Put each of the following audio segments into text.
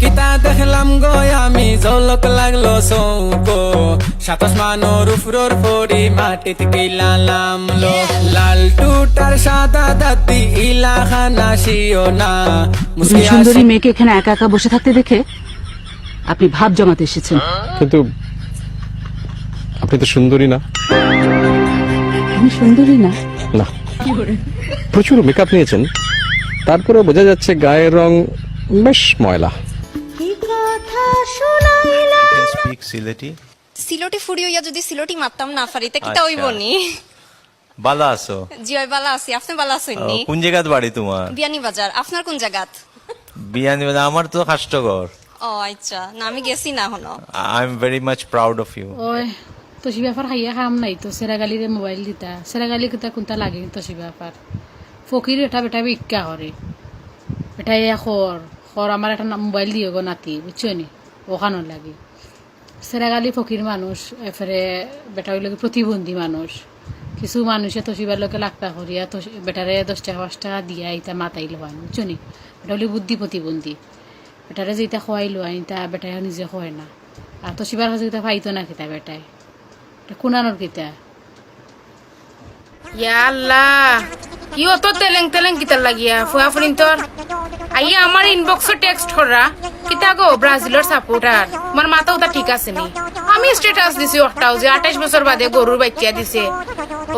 কিতা দেখলাম গো আমি ঝলক লাগলো চৌকো 27 মানোর উপর পড়ি মাটিত গিলালাম লো লাল টুটার সাদা দাদি ইলাখানা শিও না এই সুন্দরী মেয়েকে এখানে একা একা বসে থাকতে দেখে আপনি ভাব জমাতে এসেছেন। কিন্তু আপনি তো সুন্দরী না। আমি সুন্দরী না? না, প্রচুর মেকআপ নিয়েছেন, তারপরে বোঝা যাচ্ছে গায়ের রং বেশ ময়লা। স্পিক সিলেটি সিলটি ফুড়ি হইয়া যদি সিলটি মারতাম না পারি তা কিতা হইব নি? বালা আছো? জি ওই বালা আছি, আপনি বালা আছেন নি? কোন জায়গাত বাড়ি তোমার? বিয়ানি বাজার। আপনার কোন জায়গাত? বিয়ানি বাজার। আমার তো হাষ্টগড়। ও আচ্ছা, না আমি গেছি না হনো। I am very much proud of you. ওই তো সে ব্যাপার হাইয়া খাম নাই তো সেরাগালিরে মোবাইল দিতা সেরাগালি কিতা কোনটা লাগে তো সে ব্যাপার ফকির এটা বেটা ভিক্ষা করে বেটা খর আমার একটা মোবাইল দিয়ে গো নাতি বুঝছো নি ওখানো লাগে সেরাগালি ফকির মানুষ এফারে বেটা হইলে প্রতিবন্ধী মানুষ কিছু মানুষে তসিবার লোকে লাখটা করিয়া তো বেটারে 10 টাকা 5 টাকা দিয়া ইতা মাতাই লোয়ান বুঝছো নি বেটা হইলে বুদ্ধি প্রতিবন্ধী বেটারে যেটা খোয়াই লোয়ান তা বেটায় নিজে খোয় না আর তসিবার কাছে কিতা পাইতো না কিতা বেটায় কুনানোর কিতা ইয়া আল্লাহ ইও তো তেলেং তেলেং কিতা লাগিয়া ফুয়া ফুরিন তোর আইয়া আমার ইনবক্সে টেক্সট করা কিতা গো ব্রাজিলের সাপোর্টার আমার মাথাও তা ঠিক আছে নি আমি স্ট্যাটাস দিছি ওটাও যে 28 বছর বাদে গরুর বাচ্চা দিছে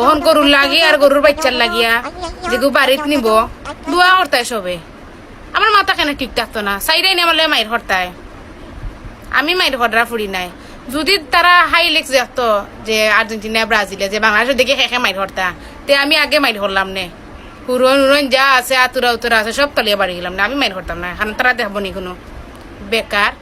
ওহন গরুর লাগি আর গরুর বাচ্চার লাগিয়া যে গো বাড়িত নিব দোয়া করতায় সবে আমার মাথা কেন ঠিক থাকতো না সাইডাই নেমালে মাইর হরতায় আমি মাইর হররা ফুরি নাই যদি তারা হাইলেক্স দেখতো যে আর্জেন্টিনা ব্রাজিলে যে বাংলাদেশে দেখে হেঁকে মাইর হরতা তে আমি আগে মাইর হরলাম নে হুরন হুরন যা আছে আতুরা উতুরা আছে সব তলিয়ে বাড়ি গেলাম না আমি মাইর হরতাম না এখন তারা দেখবো নি কোনো বেকার